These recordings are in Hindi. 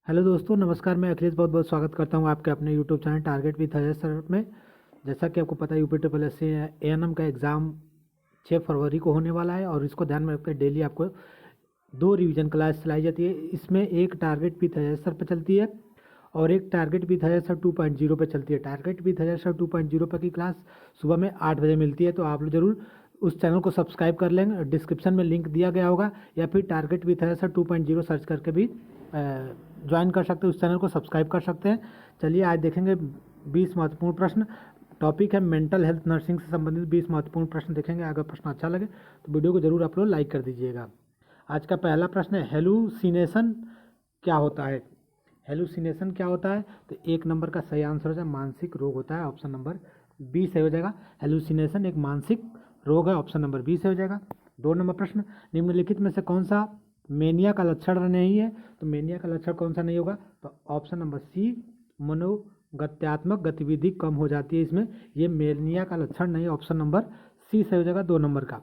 हेलो दोस्तों, नमस्कार। मैं अखिलेश बहुत बहुत स्वागत करता हूं आपके अपने YouTube channel target with Ajay sir में। जैसा कि आपको पता है, यूपी ट्रिपल एस ANM का एग्ज़ाम 6 फरवरी को होने वाला है और इसको ध्यान में रखते डेली आपको 2 रिवीजन क्लास चलाई जाती है। इसमें एक टारगेट विद अजय सर पर चलती है और एक टारगेट विद अजय सर 2.0 पर चलती है। टारगेट विद अजय सर 2.0 पर की क्लास सुबह में 8 बजे मिलती है, तो आप लोग जरूर उस चैनल को सब्सक्राइब कर लेंगे। डिस्क्रिप्शन में लिंक दिया गया होगा, या फिर target with Ajay sir 2.0 search करके भी ज्वाइन कर सकते हैं, उस चैनल को सब्सक्राइब कर सकते हैं। चलिए आज देखेंगे 20 महत्वपूर्ण प्रश्न। टॉपिक है मेंटल हेल्थ नर्सिंग से संबंधित 20 महत्वपूर्ण प्रश्न देखेंगे। अगर प्रश्न अच्छा लगे तो वीडियो को जरूर आप लोग लाइक कर दीजिएगा। आज का पहला प्रश्न है, हेलुसिनेशन क्या होता है? हेलुसिनेशन क्या होता है? तो 1 नंबर का सही आंसर हो जाए मानसिक रोग होता है, ऑप्शन नंबर बी सही हो जाएगा। हेलुसिनेशन एक मानसिक रोग है, ऑप्शन नंबर बी सही हो जाएगा। 2 नंबर प्रश्न, निम्नलिखित में से कौन सा मेनिया का लक्षण नहीं है? तो मेनिया का लक्षण कौन सा नहीं होगा? तो ऑप्शन नंबर सी, मनोगत्यात्मक गतिविधि कम हो जाती है इसमें। ये मेनिया का लक्षण नहीं है, ऑप्शन नंबर सी सही हो जाएगा 2 नंबर का।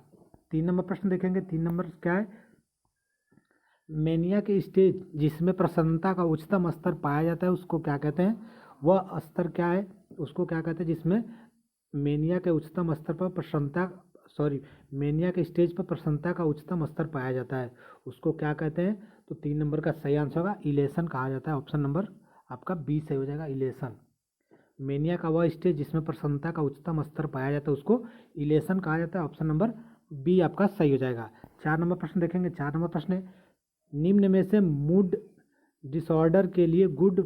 3 नंबर प्रश्न देखेंगे। 3 नंबर क्या है? मेनिया के स्टेज जिसमें प्रसन्नता का उच्चतम स्तर पाया जाता है उसको क्या कहते हैं? वह स्तर क्या है? उसको क्या कहते हैं जिसमें मेनिया के उच्चतम स्तर पर मेनिया के स्टेज पर प्रसन्नता का उच्चतम स्तर पाया जाता है, उसको क्या कहते हैं? तो 3 नंबर का सही आंसर होगा इलेशन कहा जाता है, ऑप्शन नंबर आपका बी सही हो जाएगा, इलेशन। मेनिया का वह स्टेज जिसमें प्रसन्नता का उच्चतम स्तर पाया जाता है उसको इलेशन कहा जाता है, ऑप्शन नंबर बी आपका सही हो जाएगा। 4 नंबर प्रश्न देखेंगे। 4 नंबर प्रश्न है, निम्न में से मूड डिसऑर्डर के लिए गुड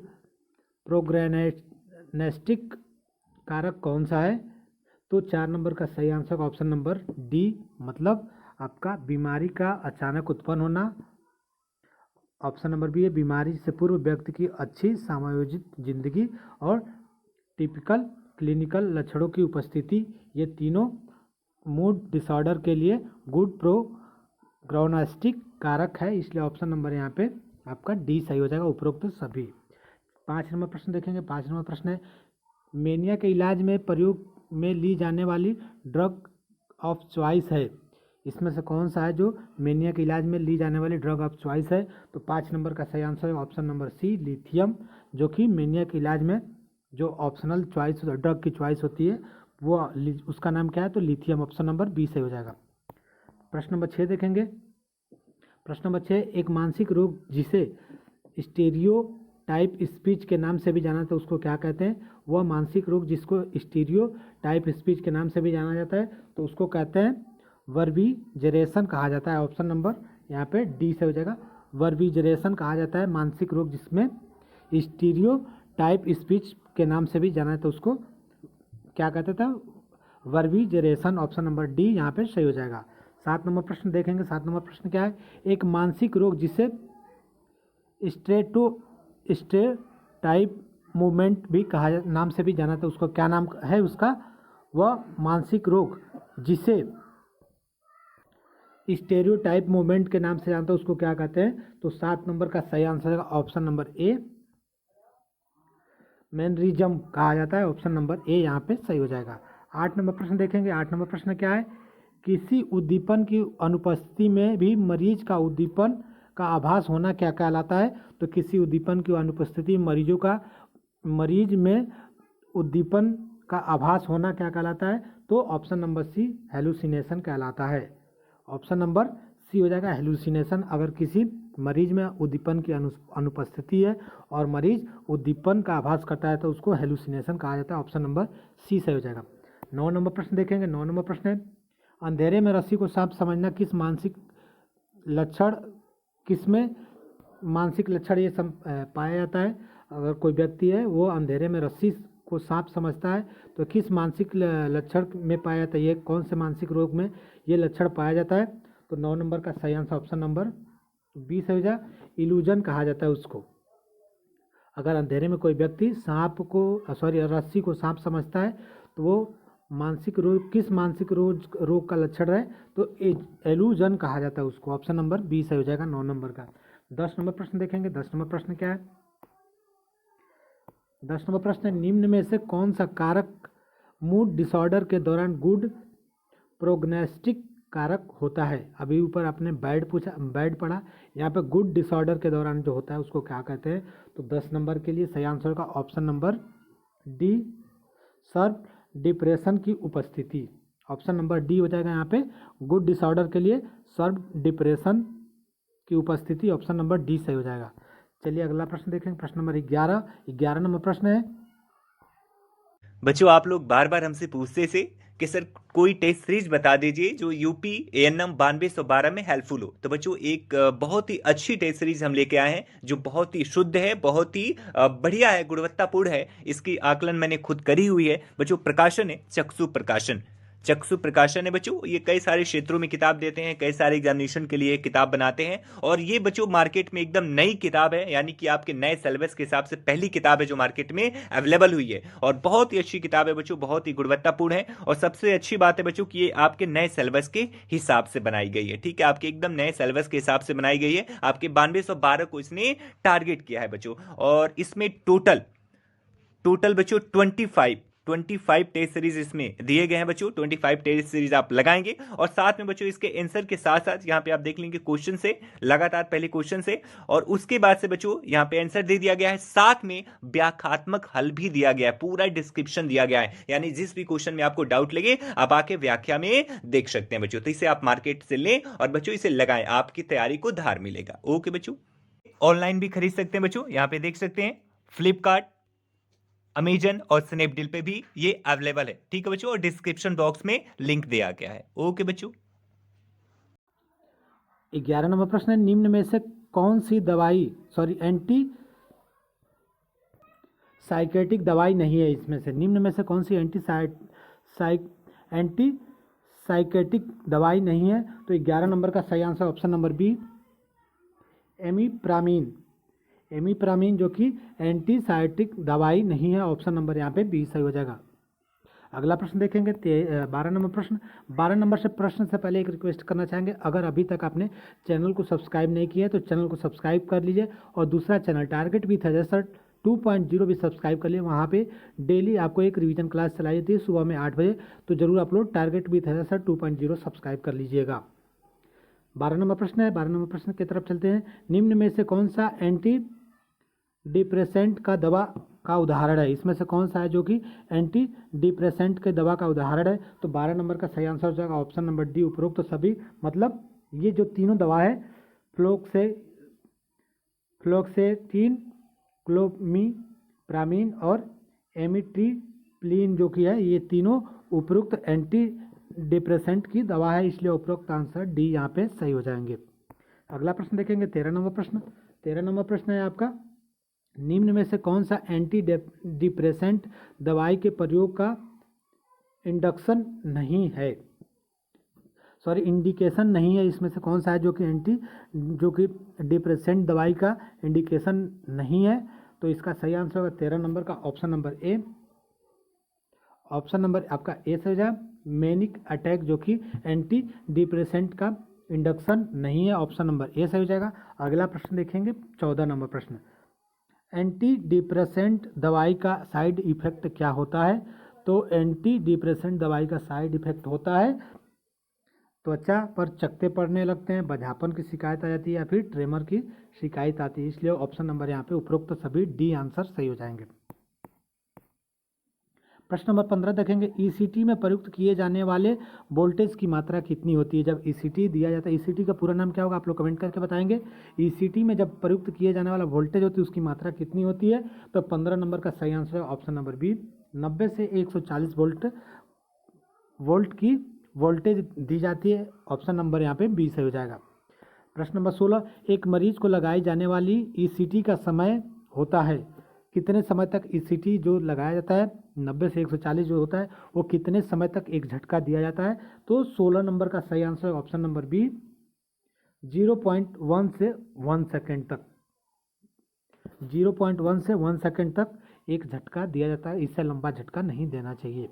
प्रोग्नोस्टिक कारक कौन सा है? तो 4 नंबर का सही आंसर ऑप्शन नंबर डी, मतलब आपका बीमारी का अचानक उत्पन्न होना। ऑप्शन नंबर बी है बीमारी से पूर्व व्यक्ति की अच्छी समायोजित जिंदगी और टिपिकल क्लिनिकल लक्षणों की उपस्थिति, ये तीनों मूड डिसऑर्डर के लिए गुड प्रोग्नोस्टिक कारक है, इसलिए ऑप्शन नंबर यहाँ पे आपका डी सही हो जाएगा, उपरोक्त सभी। 5 नंबर प्रश्न देखेंगे। 5 नंबर प्रश्न है, मेनिया के इलाज में प्रयोग में ली जाने वाली ड्रग ऑफ चॉइस है, इसमें से कौन सा है जो मेनिया के इलाज में ली जाने वाली ड्रग ऑफ चॉइस है? तो 5 नंबर का सही आंसर है ऑप्शन नंबर सी, लिथियम, जो कि मेनिया के इलाज में जो ऑप्शनल चॉइस ड्रग की चॉइस होती है वो उसका नाम क्या है? तो लिथियम, ऑप्शन नंबर बी सही हो जाएगा। प्रश्न नंबर 6 देखेंगे। प्रश्न नंबर 6, एक मानसिक रोग जिसे स्टीरियो टाइप स्पीच के नाम से भी जाना जाता है उसको क्या कहते हैं? वह मानसिक रोग जिसको स्टीरियो टाइप स्पीच के नाम से भी जाना जाता है तो उसको कहते हैं वर्बिजेरेशन कहा जाता है, ऑप्शन नंबर यहाँ पे डी से हो जाएगा, वर्बिजेरेशन कहा जाता है मानसिक रोग जिसमें स्टीरियो टाइप स्पीच के नाम से भी जाना है तो उसको क्या कहते थे? वर्बिजेरेशन, ऑप्शन नंबर डी यहाँ पे सही हो जाएगा। 7 नंबर प्रश्न देखेंगे। 7 नंबर प्रश्न क्या है? एक मानसिक रोग जिसे स्टे टाइप मूवमेंट भी कहा नाम से भी जाना था उसको क्या नाम है उसका? वह मानसिक रोग जिसे स्टेरियोटाइप मूवमेंट के नाम से जानते हैं उसको क्या कहते हैं? तो 7 नंबर का सही आंसर है ऑप्शन नंबर ए, मैनरिज्म कहा जाता है, ऑप्शन नंबर ए यहाँ पे सही हो जाएगा। 8 नंबर प्रश्न देखेंगे। 8 नंबर प्रश्न क्या है? किसी उद्दीपन की अनुपस्थिति में भी मरीज का उद्दीपन का आभास होना क्या कहलाता है? तो किसी उद्दीपन की अनुपस्थिति मरीज में उद्दीपन का आभास होना क्या कहलाता है? तो ऑप्शन नंबर सी, हेलुसिनेशन कहलाता है, ऑप्शन नंबर सी हो जाएगा हेलुसिनेशन। अगर किसी मरीज में उद्दीपन की अनुपस्थिति है और मरीज उद्दीपन का आभास करता है तो उसको हेलुसिनेशन कहा जाता है, ऑप्शन नंबर सी सही हो जाएगा। 9 नंबर प्रश्न देखेंगे। 9 नंबर प्रश्न है, अंधेरे में रस्सी को सांप समझना किस मानसिक लक्षण किसमें मानसिक लक्षण ये पाया जाता है? अगर कोई व्यक्ति है वो अंधेरे में रस्सी को सांप समझता है तो किस मानसिक लक्षण में पाया जाता है? ये कौन से मानसिक रोग में ये लक्षण पाया जाता है? तो 9 नंबर का सही आंसर ऑप्शन नंबर बी सही हो जाए, इल्यूजन कहा जाता है उसको। अगर अंधेरे में कोई व्यक्ति रस्सी को सांप समझता है तो वो मानसिक रोग किस मानसिक रोग का लक्षण है? तो एलूजन कहा जाता है उसको, ऑप्शन नंबर बी सही हो जाएगा 9 नंबर का। 10 नंबर प्रश्न देखेंगे। 10 नंबर प्रश्न क्या है? 10 नंबर प्रश्न, निम्न में से कौन सा कारक मूड डिसऑर्डर के दौरान गुड प्रोग्नोस्टिक कारक होता है। अभी ऊपर आपने बैड पूछा, बैड पढ़ा, यहाँ पे गुड डिसऑर्डर के दौरान जो होता है उसको क्या कहते हैं? तो 10 नंबर के लिए सही आंसर का option number D, sir depression की उपस्थिति। ऑप्शन नंबर डी हो जाएगा यहाँ पे गुड डिसऑर्डर के लिए सर्व डिप्रेशन की उपस्थिति, ऑप्शन नंबर डी सही हो जाएगा। चलिए अगला प्रश्न देखेंगे, प्रश्न नंबर 11 नंबर प्रश्न है। बच्चों आप लोग बार बार हमसे पूछते थे कि सर कोई टेस्ट सीरीज बता दीजिए जो यूपी एएनएम 9212 में हेल्पफुल हो। तो बच्चों एक बहुत ही अच्छी टेस्ट सीरीज हम लेके आए हैं जो बहुत ही शुद्ध है, बहुत ही बढ़िया है, गुणवत्तापूर्ण है। इसकी आकलन मैंने खुद करी हुई है बच्चों। प्रकाशन है चक्षु प्रकाशन। चक्षु प्रकाशन है बच्चों, ये कई सारे क्षेत्रों में किताब देते हैं, कई सारे एग्जामिनेशन के लिए किताब बनाते हैं। और ये बच्चों मार्केट में एकदम नई किताब है, यानी कि आपके नए सिलेबस के हिसाब से पहली किताब है जो मार्केट में अवेलेबल हुई है। और बहुत ही अच्छी किताब है बच्चों, बहुत ही गुणवत्तापूर्ण है। और सबसे अच्छी बात है बच्चों कि ये आपके नए सिलेबस के हिसाब से बनाई गई है। ठीक है, आपके एकदम नए सिलेबस के हिसाब से बनाई गई है। आपके 9212 को इसने टारगेट किया है बच्चों। और इसमें टोटल बच्चों 25 टेस्ट सीरीज इसमें दिए गए हैं बच्चों। 25 टेस्ट सीरीज आप लगाएंगे और साथ में बच्चों इसके आंसर के साथ साथ यहाँ पे आप देख लेंगे क्वेश्चन से, लगातार पहले क्वेश्चन से, और उसके बाद से बच्चों यहाँ पे आंसर दे दिया गया है, साथ में व्याख्यात्मक हल भी दिया गया है, पूरा डिस्क्रिप्शन दिया गया है। यानी जिस भी क्वेश्चन में आपको डाउट लगे आप आके व्याख्या में देख सकते हैं बच्चों। तो इसे आप मार्केट से लें और बच्चों इसे लगाएं, आपकी तैयारी को धार मिलेगा। ओके बच्चों, ऑनलाइन भी खरीद सकते हैं बच्चों, यहाँ पे देख सकते हैं फ्लिपकार्ट, अमेजन और स्नैपडील पे भी ये अवेलेबल है। ठीक है बच्चों, और डिस्क्रिप्शन बॉक्स में लिंक दिया गया है। ओके बच्चों, 11 नंबर प्रश्न है, निम्न में से कौन सी दवाई एंटी साइकेटिक दवाई नहीं है? इसमें से निम्न में से कौन सी एंटी साइकेटिक दवाई नहीं है? तो 11 नंबर का सही आंसर ऑप्शन नंबर बी एमिप्रामीन जो कि एंटीसाइटिक दवाई नहीं है, ऑप्शन नंबर यहाँ पे बी सही हो जाएगा। अगला प्रश्न देखेंगे 12 नंबर प्रश्न। 12 नंबर से प्रश्न से पहले एक रिक्वेस्ट करना चाहेंगे, अगर अभी तक आपने चैनल को सब्सक्राइब नहीं किया है तो चैनल को सब्सक्राइब कर लीजिए, और दूसरा channel target with Ajay sir 2.0 भी सब्सक्राइब कर लिए। वहाँ पे डेली आपको एक रिवीजन क्लास चलाई जाती है सुबह में 8 बजे, तो जरूर आप लोग target with Ajay sir 2.0 subscribe कर लीजिएगा। 12 नंबर प्रश्न है, 12 नंबर प्रश्न की तरफ चलते हैं। निम्न में से कौन सा एंटी डिप्रेसेंट का दवा का उदाहरण है? इसमें से कौन सा है जो कि एंटी डिप्रेसेंट के दवा का उदाहरण है? तो 12 नंबर का सही आंसर हो जाएगा ऑप्शन नंबर डी उपरोक्त सभी। मतलब ये जो तीनों दवा है फ्लोक्सेटिन, क्लोमिप्रामीन और एमिट्रिप्लिन जो कि है, ये तीनों उपरोक्त एंटी डिप्रेसेंट की दवा है, इसलिए उपरोक्त आंसर डी यहाँ पे सही हो जाएंगे। अगला प्रश्न देखेंगे 13 नंबर प्रश्न। 13 नंबर प्रश्न है आपका, निम्न में से कौन सा एंटी डिप्रेसेंट दवाई के प्रयोग का इंडिकेशन नहीं है? इसमें से कौन सा है जो कि डिप्रेसेंट दवाई का इंडिकेशन नहीं है? तो इसका सही आंसर होगा 13 नंबर का option number A. Option number आपका ए से हो जाए मैनिक अटैक जो कि एंटी डिप्रेसेंट का इंडक्शन नहीं है, ऑप्शन नंबर ए से हो जाएगा। अगला प्रश्न देखेंगे 14 नंबर प्रश्न। एंटी डिप्रेसेंट दवाई का साइड इफेक्ट क्या होता है? तो एंटी डिप्रेसेंट दवाई का साइड इफेक्ट होता है त्वचा पर चकत्ते पड़ने लगते हैं, बझापन की शिकायत आ जाती है, या फिर ट्रेमर की शिकायत आती है, इसलिए ऑप्शन नंबर यहाँ पे उपरोक्त सभी डी आंसर सही हो जाएंगे। प्रश्न नंबर 15 देखेंगे, ईसीटी में प्रयुक्त किए जाने वाले वोल्टेज की मात्रा कितनी होती है? जब ईसीटी दिया जाता है, ईसीटी का पूरा नाम क्या होगा आप लोग कमेंट करके बताएंगे। ईसीटी में जब प्रयुक्त किए जाने वाला वोल्टेज होती है उसकी मात्रा कितनी होती है? तो 15 नंबर का सही आंसर है ऑप्शन नंबर बी 90 से 140 वोल्ट की वोल्टेज दी जाती है, ऑप्शन नंबर यहाँ पे बी सही हो जाएगा। प्रश्न नंबर 16, एक मरीज को लगाई जाने वाली ईसीटी का समय होता है कितने समय तक? ईसीटी जो लगाया जाता है 90 से 140 जो होता है वो कितने समय तक एक झटका दिया जाता है? तो 16 नंबर का सही आंसर ऑप्शन नंबर बी 0.1 से 1 सेकेंड तक। 0.1 से 1 सेकेंड तक एक झटका दिया जाता है, इससे लंबा झटका नहीं देना चाहिए।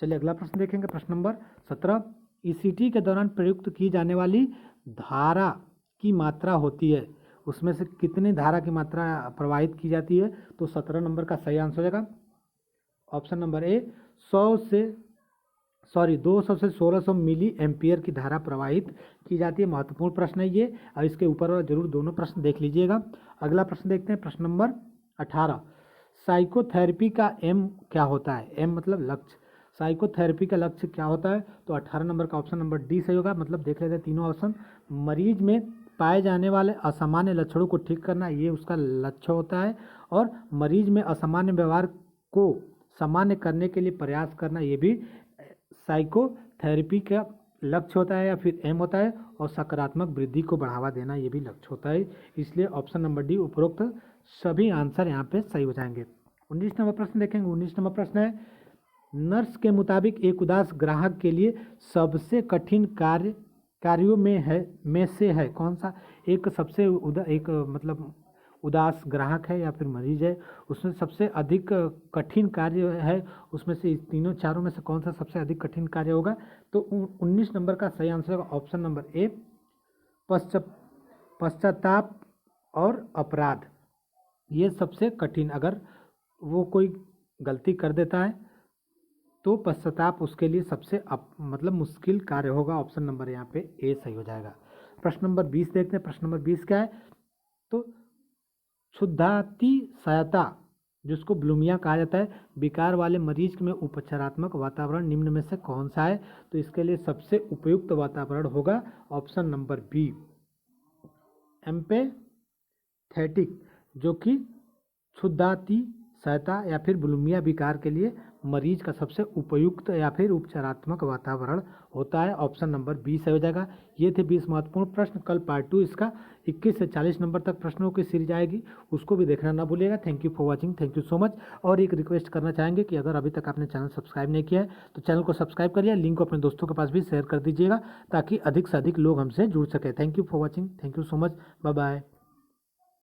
चलिए अगला प्रश्न देखेंगे, प्रश्न नंबर 17, ईसीटी के दौरान प्रयुक्त की जाने वाली धारा की मात्रा होती है, उसमें से कितनी धारा की मात्रा प्रवाहित की जाती है? तो 17 नंबर का सही आंसर हो जाएगा ऑप्शन नंबर ए 100 से 200 से 1600 मिली एम्पियर की धारा प्रवाहित की जाती है। महत्वपूर्ण प्रश्न है ये, और इसके ऊपर वाला जरूर दोनों प्रश्न देख लीजिएगा। अगला प्रश्न देखते हैं, प्रश्न नंबर 18। साइकोथेरेपी का एम क्या होता है? एम मतलब लक्ष्य। साइकोथेरेपी का लक्ष्य क्या होता है? तो 18 नंबर का ऑप्शन नंबर डी सही होगा। मतलब देख लेते हैं तीनों ऑप्शन। मरीज में पाए जाने वाले असामान्य लक्षणों को ठीक करना, ये उसका लक्ष्य होता है। और मरीज में असामान्य व्यवहार को सामान्य करने के लिए प्रयास करना, ये भी साइकोथेरेपी का लक्ष्य होता है या फिर एम होता है। और सकारात्मक वृद्धि को बढ़ावा देना, ये भी लक्ष्य होता है। इसलिए ऑप्शन नंबर डी उपरोक्त सभी आंसर यहाँ पे सही हो जाएंगे। 19 नंबर प्रश्न देखेंगे। 19 नंबर प्रश्न है, नर्स के मुताबिक एक उदास ग्राहक के लिए सबसे कठिन कार्यों में से है कौन सा? एक सबसे मतलब उदास ग्राहक है या फिर मरीज है, उसमें सबसे अधिक कठिन कार्य है, उसमें से इस तीनों चारों में से कौन सा सबसे अधिक कठिन कार्य होगा? तो 19 नंबर का सही आंसर होगा ऑप्शन नंबर ए, पश्चाताप और अपराध। ये सबसे कठिन, अगर वो कोई गलती कर देता है तो पश्चाताप उसके लिए सबसे मतलब मुश्किल कार्य होगा। ऑप्शन नंबर यहाँ पे ए सही हो जाएगा। प्रश्न नंबर 20 देखते हैं। प्रश्न नंबर 20 क्या है? तो क्षुधाति सहायता, जिसको ब्लूमिया कहा जाता है, विकार वाले मरीज में उपचारात्मक वातावरण निम्न में से कौन सा है? तो इसके लिए सबसे उपयुक्त वातावरण होगा ऑप्शन नंबर बी, एम्पैथेटिक, जो कि क्षुधाति सहायता या फिर बुलिमिया विकार के लिए मरीज का सबसे उपयुक्त या फिर उपचारात्मक वातावरण होता है। ऑप्शन नंबर बी सही हो जाएगा। ये थे 20 महत्वपूर्ण प्रश्न। कल पार्ट 2 इसका 21 से 40 नंबर तक प्रश्नों की सीरीज आएगी, उसको भी देखना ना भूलिएगा। Thank you for watching, thank you so much. और एक रिक्वेस्ट करना चाहेंगे कि अगर अभी तक आपने चैनल सब्सक्राइब नहीं किया है तो चैनल को सब्सक्राइब करिए, लिंक को अपने दोस्तों के पास भी शेयर कर दीजिएगा ताकि अधिक से अधिक लोग हमसे जुड़ सके। Thank you for watching, thank you so much, bye bye.